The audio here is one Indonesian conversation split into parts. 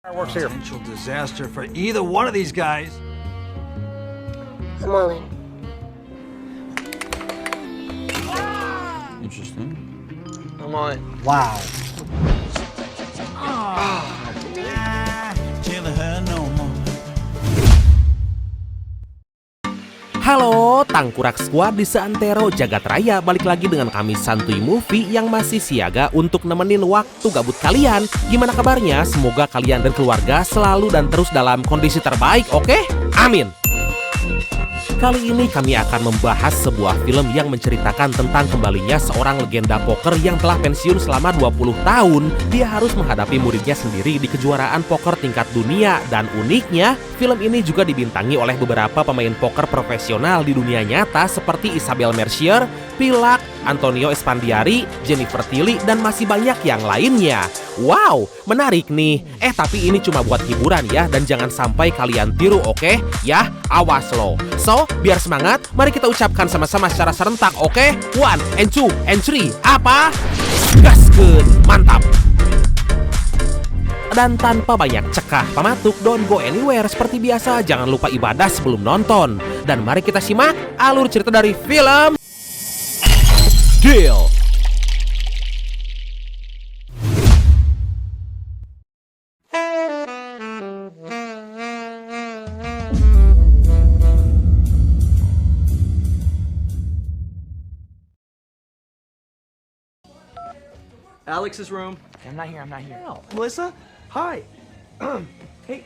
Fireworks here. Potential disaster for either one of these guys. I'm all in. Interesting. I'm all in. Wow. Halo, Tangkurak Squad di seantero jagat raya. Balik lagi dengan kami Santuy Movie yang masih siaga untuk nemenin waktu gabut kalian. Gimana kabarnya? Semoga kalian dan keluarga selalu dan terus dalam kondisi terbaik, oke? Amin. Kali ini kami akan membahas sebuah film yang menceritakan tentang kembalinya seorang legenda poker yang telah pensiun selama 20 tahun. Dia harus menghadapi muridnya sendiri di kejuaraan poker tingkat dunia. Dan uniknya, film ini juga dibintangi oleh beberapa pemain poker profesional di dunia nyata seperti Isabel Mercier, Pilak, Antonio Esfandiari, Jennifer Tilly, dan masih banyak yang lainnya. Wow, menarik nih. Tapi ini cuma buat hiburan ya, dan jangan sampai kalian tiru, oke? Ya, awas lo. So, biar semangat, mari kita ucapkan sama-sama secara serentak, oke? 1 and 2 and 3, apa? Gaskeun, mantap! Dan tanpa banyak cekah pamatuk, don't go anywhere. Seperti biasa, jangan lupa ibadah sebelum nonton. Dan mari kita simak alur cerita dari film Deal. Alex's room. I'm not here. Melissa? Hi. Hey.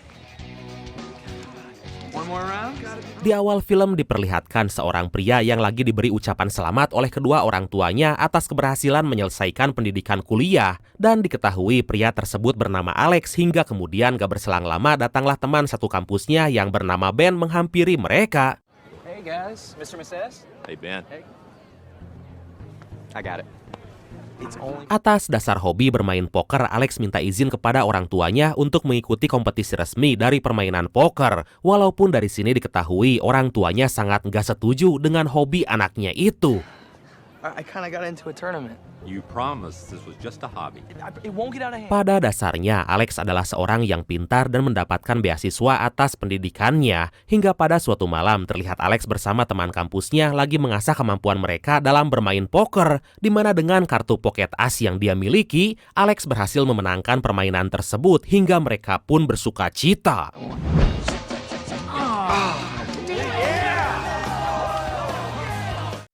One more round? Di awal film diperlihatkan seorang pria yang lagi diberi ucapan selamat oleh kedua orang tuanya atas keberhasilan menyelesaikan pendidikan kuliah. Dan diketahui pria tersebut bernama Alex hingga kemudian gak berselang lama datanglah teman satu kampusnya yang bernama Ben menghampiri mereka. Hey guys, Mr. Mrs. Hey, Ben. Hey. I got it. It's only... Atas dasar hobi bermain poker, Alex minta izin kepada orang tuanya untuk mengikuti kompetisi resmi dari permainan poker. Walaupun dari sini diketahui orang tuanya sangat nggak setuju dengan hobi anaknya itu. I kind of got into a tournament. You promised this was just a hobby. It won't get out of hand. Pada dasarnya, Alex adalah seorang yang pintar dan mendapatkan beasiswa atas pendidikannya. Hingga pada suatu malam, terlihat Alex bersama teman kampusnya lagi mengasah kemampuan mereka dalam bermain poker, di mana dengan kartu pocket as yang dia miliki, Alex berhasil memenangkan permainan tersebut hingga mereka pun bersuka cita.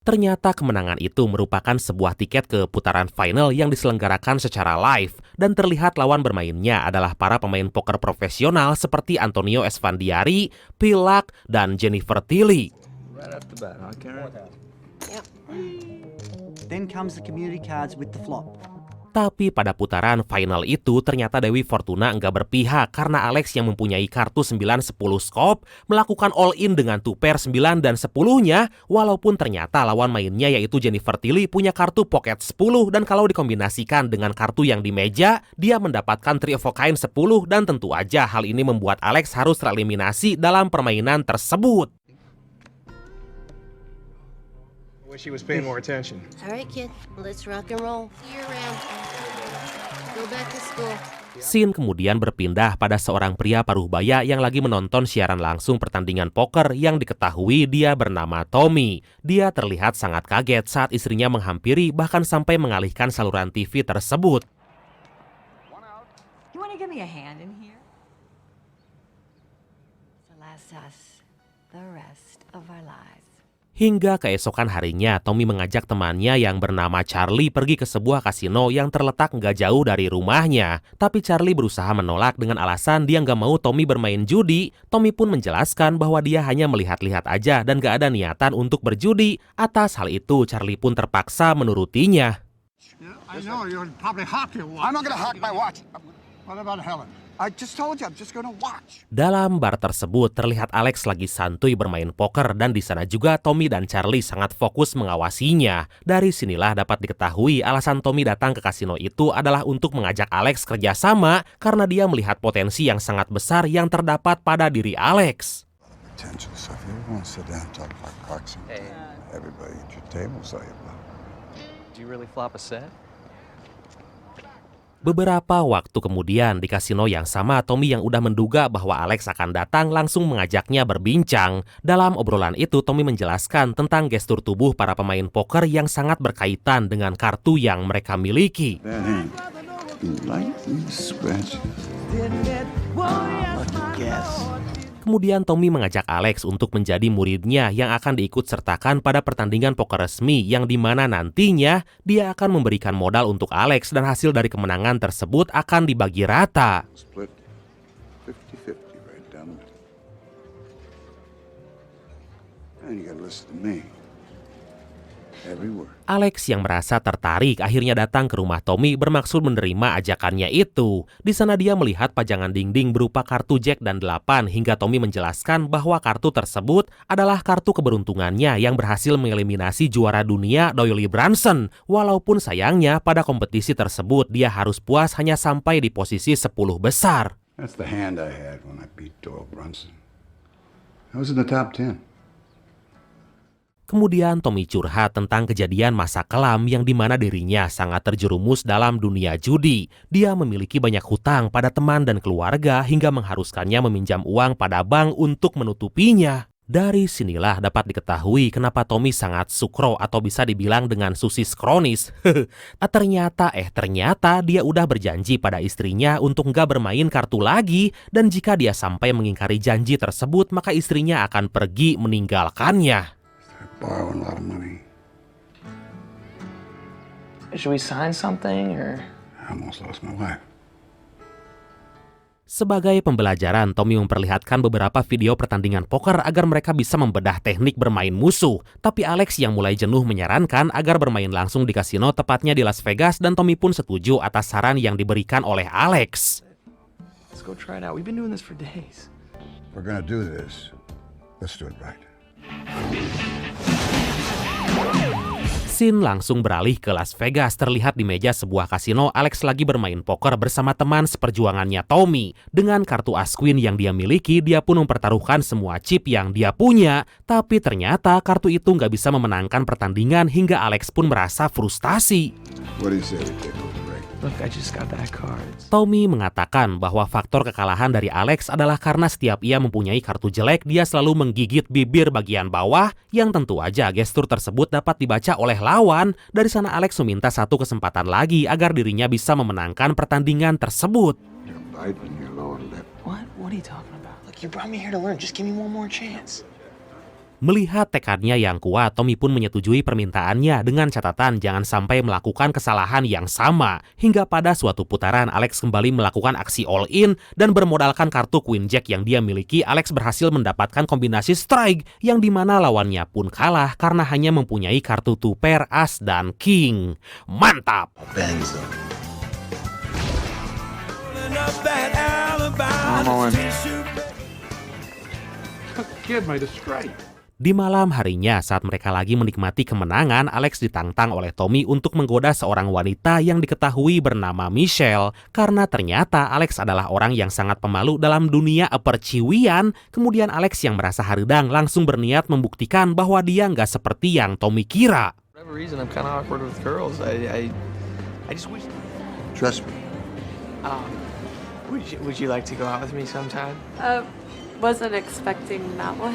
Ternyata kemenangan itu merupakan sebuah tiket ke putaran final yang diselenggarakan secara live, dan terlihat lawan bermainnya adalah para pemain poker profesional seperti Antonio Esfandiari, Pilak, dan Jennifer Tilly. Right off the bat, huh, Karen? Yep. Then comes the community cards with the flop. Tapi pada putaran final itu ternyata Dewi Fortuna enggak berpihak karena Alex yang mempunyai kartu 9-10 skop melakukan all-in dengan 2 pair 9 dan 10-nya, walaupun ternyata lawan mainnya yaitu Jennifer Tilly punya kartu pocket 10, dan kalau dikombinasikan dengan kartu yang di meja, dia mendapatkan 3 of a kind 10, dan tentu aja hal ini membuat Alex harus tereliminasi dalam permainan tersebut. Wish he was paying more attention. All right, kid. Let's rock and roll. See you around. Go back to school. Scene kemudian berpindah pada seorang pria paruh baya yang lagi menonton siaran langsung pertandingan poker yang diketahui dia bernama Tommy. Dia terlihat sangat kaget saat istrinya menghampiri, bahkan sampai mengalihkan saluran TV tersebut. You want to give me a hand in here? So last us the rest of our lives. Hingga keesokan harinya, Tommy mengajak temannya yang bernama Charlie pergi ke sebuah kasino yang terletak nggak jauh dari rumahnya. Tapi Charlie berusaha menolak dengan alasan dia nggak mau Tommy bermain judi. Tommy pun menjelaskan bahwa dia hanya melihat-lihat aja dan nggak ada niatan untuk berjudi. Atas hal itu, Charlie pun terpaksa menurutinya. I know you'll probably hawk your watch. I'm not gonna hawk my watch. What about Helen? I just told you, I'm just gonna watch. Dalam bar tersebut, terlihat Alex lagi santuy bermain poker, dan di sana juga Tommy dan Charlie sangat fokus mengawasinya. Dari sinilah dapat diketahui alasan Tommy datang ke kasino itu adalah untuk mengajak Alex kerjasama karena dia melihat potensi yang sangat besar yang terdapat pada diri Alex. Attention, so if you want to sit down and talk about cocks and Hey. everybody at your table say about. Do you really flop a set? Beberapa waktu kemudian di kasino yang sama, Tommy yang udah menduga bahwa Alex akan datang langsung mengajaknya berbincang. Dalam obrolan itu, Tommy menjelaskan tentang gestur tubuh para pemain poker yang sangat berkaitan dengan kartu yang mereka miliki. Bad hand. You like these scratches? Lucky guess. Kemudian Tommy mengajak Alex untuk menjadi muridnya yang akan diikut sertakan pada pertandingan poker resmi yang dimana nantinya dia akan memberikan modal untuk Alex dan hasil dari kemenangan tersebut akan dibagi rata. Split 50-50 right down the middle. And you gotta listen to me. Every word. Alex yang merasa tertarik akhirnya datang ke rumah Tommy bermaksud menerima ajakannya itu. Di sana dia melihat pajangan dinding berupa kartu Jack dan 8 hingga Tommy menjelaskan bahwa kartu tersebut adalah kartu keberuntungannya yang berhasil mengeliminasi juara dunia Doyle Brunson. Walaupun sayangnya pada kompetisi tersebut dia harus puas hanya sampai di posisi 10 besar. That's the hand I had when I beat Doyle Brunson. I was in the top 10. Kemudian Tommy curhat tentang kejadian masa kelam yang dimana dirinya sangat terjerumus dalam dunia judi. Dia memiliki banyak hutang pada teman dan keluarga hingga mengharuskannya meminjam uang pada bank untuk menutupinya. Dari sinilah dapat diketahui kenapa Tommy sangat sukro atau bisa dibilang dengan susis kronis. Ternyata dia udah berjanji pada istrinya untuk nggak bermain kartu lagi, dan jika dia sampai mengingkari janji tersebut maka istrinya akan pergi meninggalkannya. Borrowing a lot of money. Should we sign something or? I almost lost my wife. Sebagai pembelajaran, Tommy memperlihatkan beberapa video pertandingan poker agar mereka bisa membedah teknik bermain musuh. Tapi Alex yang mulai jenuh menyarankan agar bermain langsung di kasino, tepatnya di Las Vegas, dan Tommy pun setuju atas saran yang diberikan oleh Alex. Let's go try it out. We've been doing this for days. If we're gonna do this, let's do it right. Scene langsung beralih ke Las Vegas. Terlihat di meja sebuah kasino, Alex lagi bermain poker bersama teman seperjuangannya Tommy. Dengan kartu As Queen yang dia miliki, dia pun mempertaruhkan semua chip yang dia punya. Tapi ternyata kartu itu nggak bisa memenangkan pertandingan hingga Alex pun merasa frustasi. What do you say we take over the break? Look, I just got bad cards. Tommy mengatakan bahwa faktor kekalahan dari Alex adalah karena setiap ia mempunyai kartu jelek, dia selalu menggigit bibir bagian bawah, yang tentu aja gestur tersebut dapat dibaca oleh lawan. Dari sana Alex meminta satu kesempatan lagi agar dirinya bisa memenangkan pertandingan tersebut. You're biting your lower lip. What? What are you talking about? Look, you brought me here to learn. Just give me one more chance. Melihat tekadnya yang kuat, Tommy pun menyetujui permintaannya dengan catatan jangan sampai melakukan kesalahan yang sama. Hingga pada suatu putaran, Alex kembali melakukan aksi all-in dan bermodalkan kartu Queen Jack yang dia miliki. Alex berhasil mendapatkan kombinasi strike yang dimana lawannya pun kalah karena hanya mempunyai kartu 2 pair, As dan King. Mantap! Kid made us straight. Di malam harinya saat mereka lagi menikmati kemenangan, Alex ditantang oleh Tommy untuk menggoda seorang wanita yang diketahui bernama Michelle. Karena ternyata Alex adalah orang yang sangat pemalu dalam dunia perciwian. Kemudian Alex yang merasa haridang langsung berniat membuktikan bahwa dia nggak seperti yang Tommy kira. For whatever reason, I'm kind of awkward with girls. I just wish. Trust me. Would you like to go out with me sometime? Wasn't expecting that one.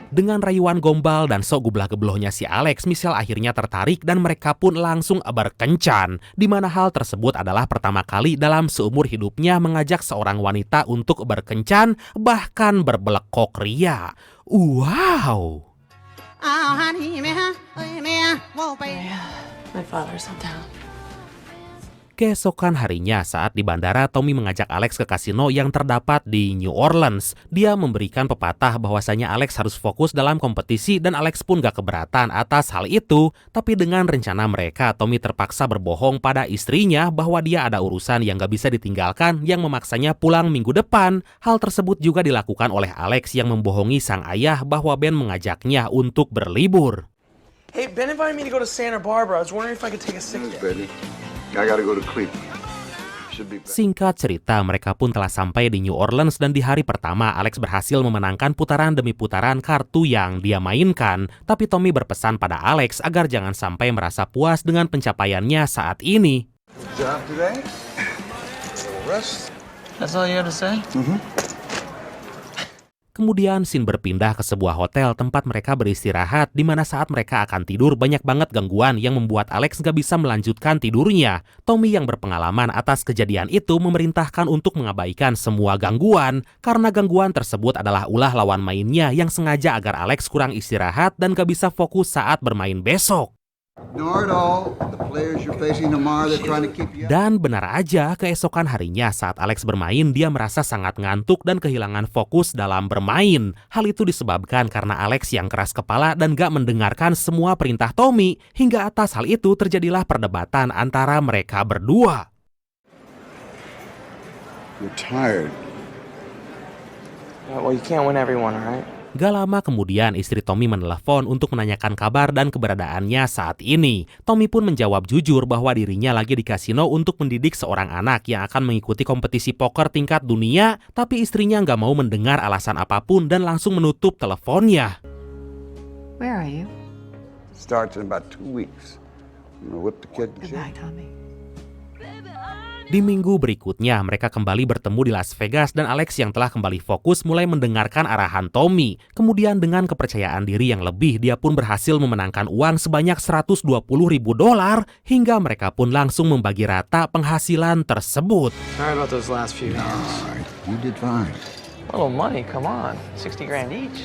Dengan rayuan gombal dan sok gublah-geblohnya si Alex, Michelle akhirnya tertarik dan mereka pun langsung berkencan. Di mana hal tersebut adalah pertama kali dalam seumur hidupnya mengajak seorang wanita untuk berkencan, bahkan berbelekok ria. Wow! My father's in town. Keesokan harinya saat di bandara, Tommy mengajak Alex ke kasino yang terdapat di New Orleans. Dia memberikan pepatah bahwasanya Alex harus fokus dalam kompetisi dan Alex pun gak keberatan atas hal itu. Tapi dengan rencana mereka, Tommy terpaksa berbohong pada istrinya bahwa dia ada urusan yang gak bisa ditinggalkan yang memaksanya pulang minggu depan. Hal tersebut juga dilakukan oleh Alex yang membohongi sang ayah bahwa Ben mengajaknya untuk berlibur. Hey, Ben invited me to go to Santa Barbara. I was wondering if I could take a sick day. I gotta go to Cleveland. Should be back. Singkat cerita, mereka pun telah sampai di New Orleans dan di hari pertama Alex berhasil memenangkan putaran demi putaran kartu yang dia mainkan. Tapi Tommy berpesan pada Alex agar jangan sampai merasa puas dengan pencapaiannya saat ini. Job today? Rest. That's all you have to say? Kemudian scene berpindah ke sebuah hotel tempat mereka beristirahat, di mana saat mereka akan tidur banyak banget gangguan yang membuat Alex gak bisa melanjutkan tidurnya. Tommy yang berpengalaman atas kejadian itu memerintahkan untuk mengabaikan semua gangguan, karena gangguan tersebut adalah ulah lawan mainnya yang sengaja agar Alex kurang istirahat dan gak bisa fokus saat bermain besok. Ignore it all. The players you're facing tomorrow, they're trying to keep you. Dan benar aja, keesokan harinya saat Alex bermain, dia merasa sangat ngantuk dan kehilangan fokus dalam bermain. Hal itu disebabkan karena Alex yang keras kepala dan gak mendengarkan semua perintah Tommy. Hingga atas hal itu terjadilah perdebatan antara mereka berdua. You're tired. Yeah, well, you can't win everyone, all right? Gak lama kemudian istri Tommy menelepon untuk menanyakan kabar dan keberadaannya saat ini. Tommy pun menjawab jujur bahwa dirinya lagi di kasino untuk mendidik seorang anak yang akan mengikuti kompetisi poker tingkat dunia, tapi istrinya gak mau mendengar alasan apapun dan langsung menutup teleponnya. Where are you? Starts in about 2 weeks. I'm gonna whip the kid and shit. Goodbye, Tommy. Di minggu berikutnya, mereka kembali bertemu di Las Vegas dan Alex yang telah kembali fokus mulai mendengarkan arahan Tommy. Kemudian dengan kepercayaan diri yang lebih, dia pun berhasil memenangkan uang sebanyak $120.000 hingga mereka pun langsung membagi rata penghasilan tersebut. Sorry about those last few games. Alright, you did fine. A little money, come on. 60 grand each.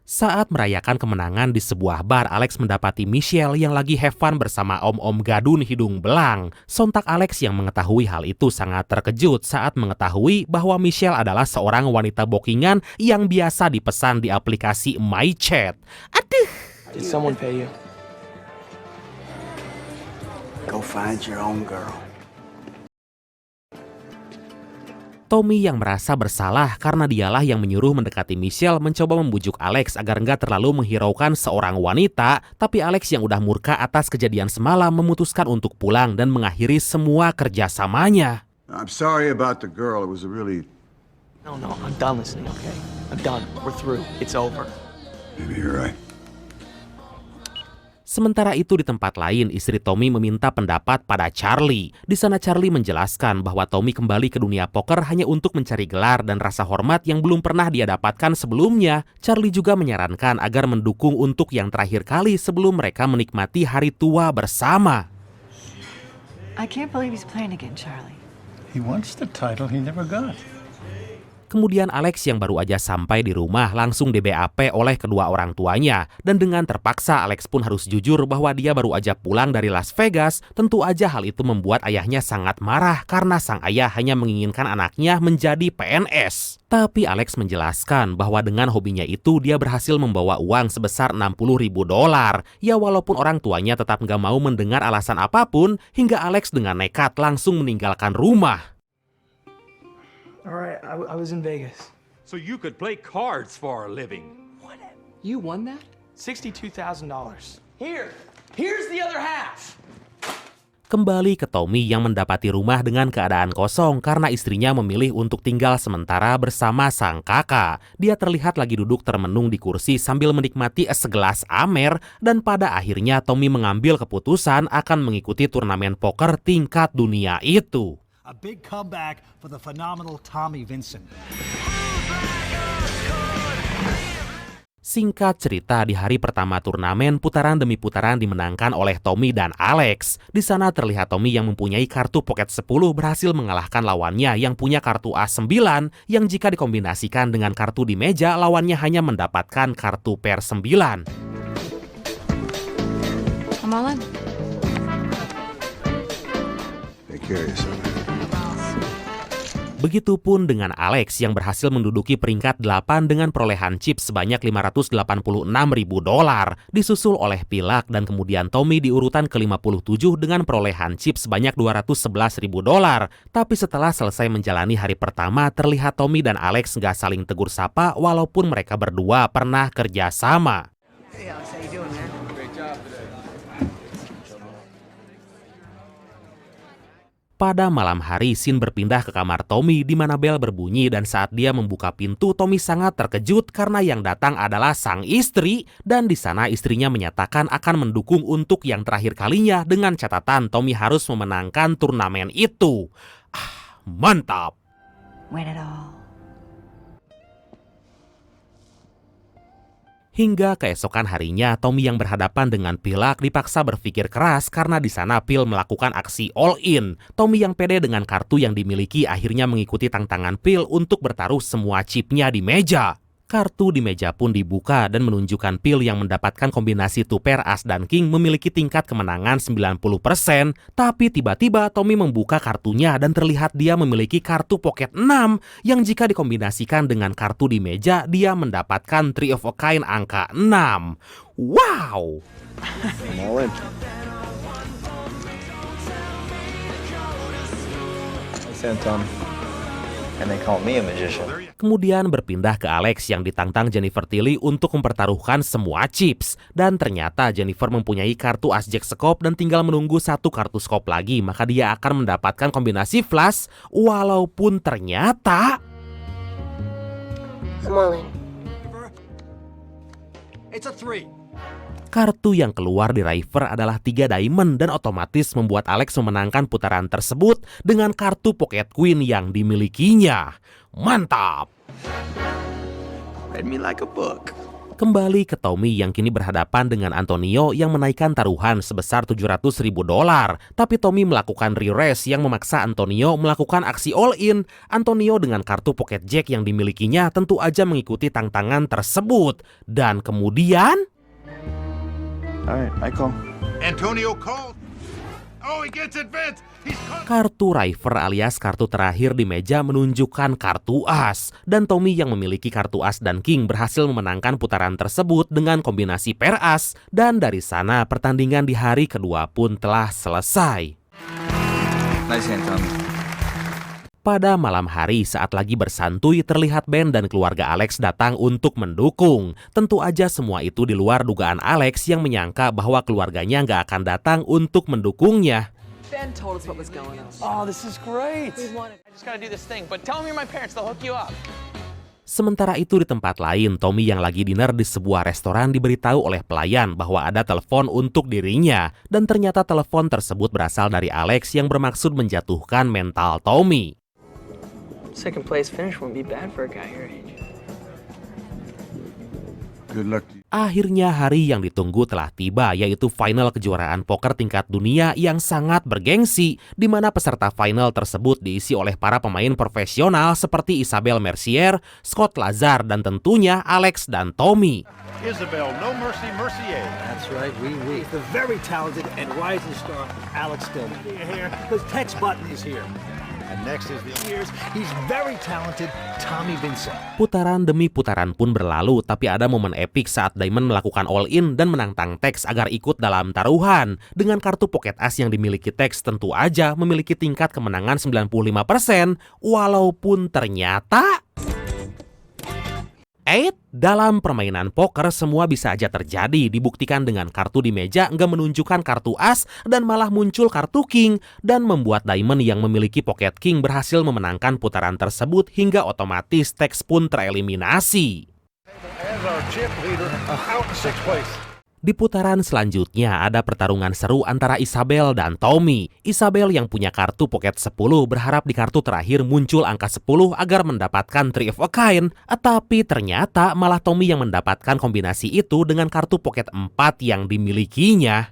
Saat merayakan kemenangan di sebuah bar, Alex mendapati Michelle yang lagi have fun bersama om-om gadun hidung belang. Sontak Alex yang mengetahui hal itu sangat terkejut saat mengetahui bahwa Michelle adalah seorang wanita bookingan yang biasa dipesan di aplikasi MyChat. Aduh! Did someone pay you? Go find your own girl. Tommy yang merasa bersalah karena dialah yang menyuruh mendekati Michelle mencoba membujuk Alex agar nggak terlalu menghiraukan seorang wanita, tapi Alex yang udah murka atas kejadian semalam memutuskan untuk pulang dan mengakhiri semua kerjasamanya. I'm sorry about the girl. It was a really... No, I'm done listening, okay? I'm done. We're through. It's over. Maybe you're right. Sementara itu di tempat lain, istri Tommy meminta pendapat pada Charlie. Di sana Charlie menjelaskan bahwa Tommy kembali ke dunia poker hanya untuk mencari gelar dan rasa hormat yang belum pernah dia dapatkan sebelumnya. Charlie juga menyarankan agar mendukung untuk yang terakhir kali sebelum mereka menikmati hari tua bersama. I can't believe he's playing again, Charlie. He wants the title he never got. Kemudian Alex yang baru aja sampai di rumah langsung di-BAP oleh kedua orang tuanya. Dan dengan terpaksa Alex pun harus jujur bahwa dia baru aja pulang dari Las Vegas. Tentu aja hal itu membuat ayahnya sangat marah karena sang ayah hanya menginginkan anaknya menjadi PNS. Tapi Alex menjelaskan bahwa dengan hobinya itu dia berhasil membawa uang sebesar $60.000. Ya walaupun orang tuanya tetap nggak mau mendengar alasan apapun, hingga Alex dengan nekat langsung meninggalkan rumah. All right, I was in Vegas. So you could play cards for a living. What? You won that? $62,000. Here's the other half. Kembali ke Tommy yang mendapati rumah dengan keadaan kosong karena istrinya memilih untuk tinggal sementara bersama sang kakak. Dia terlihat lagi duduk termenung di kursi sambil menikmati segelas Amer, dan pada akhirnya Tommy mengambil keputusan akan mengikuti turnamen poker tingkat dunia itu. A big comeback for the phenomenal Tommy Vincent. Singkat cerita, di hari pertama turnamen, putaran demi putaran dimenangkan oleh Tommy dan Alex. Di sana terlihat Tommy yang mempunyai kartu pocket 10 berhasil mengalahkan lawannya yang punya kartu A9, yang jika dikombinasikan dengan kartu di meja, lawannya hanya mendapatkan kartu pair 9. I'm all in. Take care of yourself. Begitupun dengan Alex yang berhasil menduduki peringkat 8 dengan perolehan chip sebanyak $586.000, disusul oleh Pilak dan kemudian Tommy di urutan ke-57 dengan perolehan chip sebanyak $211.000. Tapi setelah selesai menjalani hari pertama, terlihat Tommy dan Alex nggak saling tegur sapa walaupun mereka berdua pernah kerjasama. Pada malam hari, scene berpindah ke kamar Tommy di mana bel berbunyi dan saat dia membuka pintu, Tommy sangat terkejut karena yang datang adalah sang istri dan di sana istrinya menyatakan akan mendukung untuk yang terakhir kalinya dengan catatan Tommy harus memenangkan turnamen itu. Mantap! Win it all. Hingga keesokan harinya, Tommy yang berhadapan dengan Pilak dipaksa berpikir keras karena di sana Pil melakukan aksi all-in. Tommy yang pede dengan kartu yang dimiliki akhirnya mengikuti tantangan Pil untuk bertaruh semua chipnya di meja. Kartu di meja pun dibuka dan menunjukkan Pil yang mendapatkan kombinasi 2 pair as dan king memiliki tingkat kemenangan 90%, tapi tiba-tiba Tommy membuka kartunya dan terlihat dia memiliki kartu pocket 6 yang jika dikombinasikan dengan kartu di meja dia mendapatkan 3 of a kind angka 6. Wow! Kemudian berpindah ke Alex yang ditantang Jennifer Tilly untuk mempertaruhkan semua chips. Dan ternyata Jennifer mempunyai kartu as jack skop dan tinggal menunggu 1 kartu skop lagi, maka dia akan mendapatkan kombinasi flush. Walaupun ternyata I'm all in. It's a 3. kartu yang keluar di River adalah 3 diamond dan otomatis membuat Alex memenangkan putaran tersebut dengan kartu Pocket Queen yang dimilikinya. Mantap! Read me like a book. Kembali ke Tommy yang kini berhadapan dengan Antonio yang menaikkan taruhan sebesar $700.000. Tapi Tommy melakukan re-raise yang memaksa Antonio melakukan aksi all-in. Antonio dengan kartu Pocket Jack yang dimilikinya tentu aja mengikuti tantangan tersebut. Dan kemudian... Alright, I call. Antonio called. Oh, he gets advanced. Kartu River alias kartu terakhir di meja menunjukkan kartu as. Dan Tommy yang memiliki kartu as dan king berhasil memenangkan putaran tersebut dengan kombinasi pair as. Dan dari sana pertandingan di hari kedua pun telah selesai. Nice hand, Tommy. Pada malam hari saat lagi bersantuy terlihat Ben dan keluarga Alex datang untuk mendukung. Tentu aja semua itu di luar dugaan Alex yang menyangka bahwa keluarganya nggak akan datang untuk mendukungnya. Ben told us what was going on. Oh, this is great. I just gotta do this thing, but tell them you're my parents. They'll hook you up. Sementara itu di tempat lain, Tommy yang lagi dinner di sebuah restoran diberitahu oleh pelayan bahwa ada telepon untuk dirinya. Dan ternyata telepon tersebut berasal dari Alex yang bermaksud menjatuhkan mental Tommy. Second place finish won't be bad for a guy your age. Good luck to you. Akhirnya hari yang ditunggu telah tiba, yaitu final kejuaraan poker tingkat dunia yang sangat bergengsi, di mana peserta final tersebut diisi oleh para pemain profesional seperti Isabel Mercier, Scott Lazar, dan tentunya Alex dan Tommy. Isabel, no mercy, Mercier. That's right, we. The very talented and rising star Alex Stillman. Here, because Tex Button is here. And next is the years, he's very talented Tommy Vincent. Putaran demi putaran pun berlalu, tapi ada momen epik saat Diamond melakukan all-in dan menantang Tex agar ikut dalam taruhan. Dengan kartu Pocket As yang dimiliki Tex tentu aja memiliki tingkat kemenangan 95%, walaupun ternyata... dalam permainan poker semua bisa aja terjadi, dibuktikan dengan kartu di meja nggak menunjukkan kartu as dan malah muncul kartu king, dan membuat Diamond yang memiliki Pocket King berhasil memenangkan putaran tersebut hingga otomatis Tex pun tereliminasi. Di putaran selanjutnya ada pertarungan seru antara Isabel dan Tommy. Isabel yang punya kartu Pocket 10 berharap di kartu terakhir muncul angka 10 agar mendapatkan 3 of a kind. Tapi ternyata malah Tommy yang mendapatkan kombinasi itu dengan kartu Pocket 4 yang dimilikinya.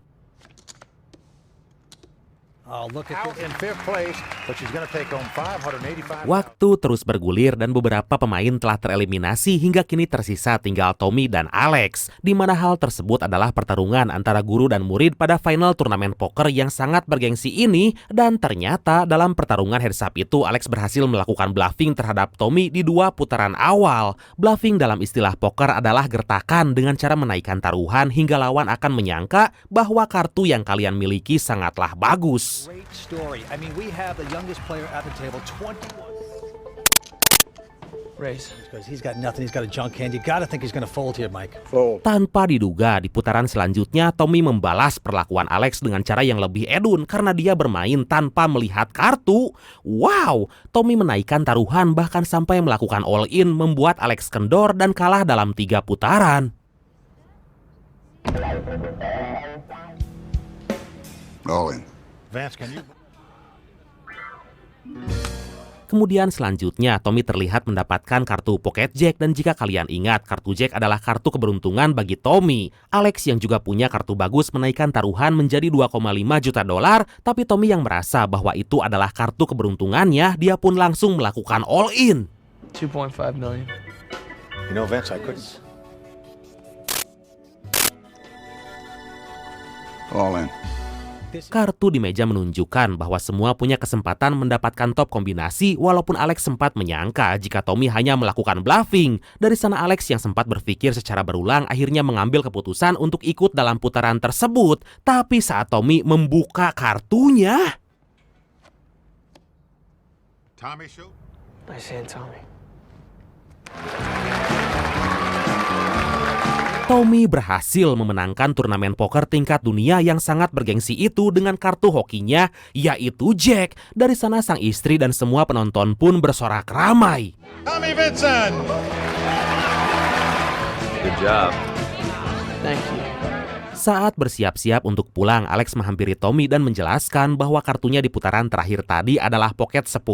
Waktu terus bergulir dan beberapa pemain telah tereliminasi hingga kini tersisa tinggal Tommy dan Alex. Di mana hal tersebut adalah pertarungan antara guru dan murid pada final turnamen poker yang sangat bergengsi ini. Dan ternyata dalam pertarungan heads up itu Alex berhasil melakukan bluffing terhadap Tommy di 2 putaran awal. Bluffing dalam istilah poker adalah gertakan dengan cara menaikkan taruhan hingga lawan akan menyangka bahwa kartu yang kalian miliki sangatlah bagus. Great story. I mean, we have the youngest player at the table, 21. Raise. Because he's got nothing. He's got a junk hand. You gotta think he's gonna fold here, Mike. Tanpa diduga, di putaran selanjutnya Tommy membalas perlakuan Alex dengan cara yang lebih edun karena dia bermain tanpa melihat kartu. Wow, Tommy menaikkan taruhan bahkan sampai melakukan all-in membuat Alex kendor dan kalah dalam 3 putaran. All in. Vance, can you... Kemudian selanjutnya Tommy terlihat mendapatkan kartu Pocket Jack, dan jika kalian ingat, kartu Jack adalah kartu keberuntungan bagi Tommy. Alex yang juga punya kartu bagus menaikkan taruhan menjadi 2,5 juta dolar, tapi Tommy yang merasa bahwa itu adalah kartu keberuntungannya, dia pun langsung melakukan all in. 2.5 million. You know, Vince, I couldn't. All in. Kartu di meja menunjukkan bahwa semua punya kesempatan mendapatkan top kombinasi, walaupun Alex sempat menyangka jika Tommy hanya melakukan bluffing. Dari sana Alex yang sempat berpikir secara berulang akhirnya mengambil keputusan untuk ikut dalam putaran tersebut. Tapi saat Tommy membuka kartunya, Tommy show. Nice hand, Tommy. Tommy berhasil memenangkan turnamen poker tingkat dunia yang sangat bergengsi itu dengan kartu hokinya, yaitu Jack. Dari sana sang istri dan semua penonton pun bersorak ramai. Tommy Vincent! Good job. Thank you. Saat bersiap-siap untuk pulang, Alex menghampiri Tommy dan menjelaskan bahwa kartunya di putaran terakhir tadi adalah Pocket 10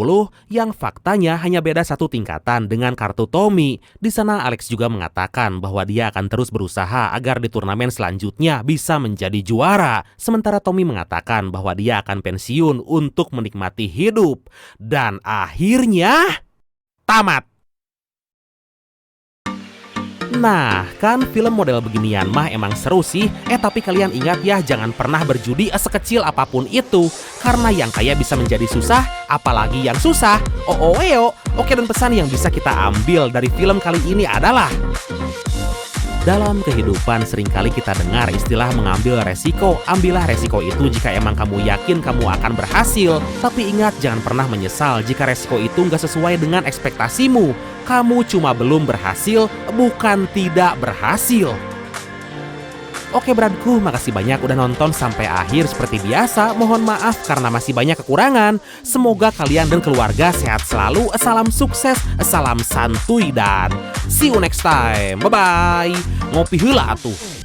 yang faktanya hanya beda satu tingkatan dengan kartu Tommy. Di sana Alex juga mengatakan bahwa dia akan terus berusaha agar di turnamen selanjutnya bisa menjadi juara. Sementara Tommy mengatakan bahwa dia akan pensiun untuk menikmati hidup. Dan akhirnya tamat. Nah, kan film model beginian mah emang seru sih. Tapi kalian ingat ya, jangan pernah berjudi sekecil apapun itu. Karena yang kaya bisa menjadi susah, apalagi yang susah. Oke, dan pesan yang bisa kita ambil dari film kali ini adalah, dalam kehidupan seringkali kita dengar istilah mengambil resiko. Ambillah resiko itu jika emang kamu yakin kamu akan berhasil. Tapi ingat, jangan pernah menyesal jika resiko itu nggak sesuai dengan ekspektasimu. Kamu cuma belum berhasil, bukan tidak berhasil. Oke beradku, makasih banyak udah nonton sampai akhir. Seperti biasa, mohon maaf karena masih banyak kekurangan. Semoga kalian dan keluarga sehat selalu. Salam sukses, salam santuy, dan see you next time. Bye-bye. Ngopi heula atuh.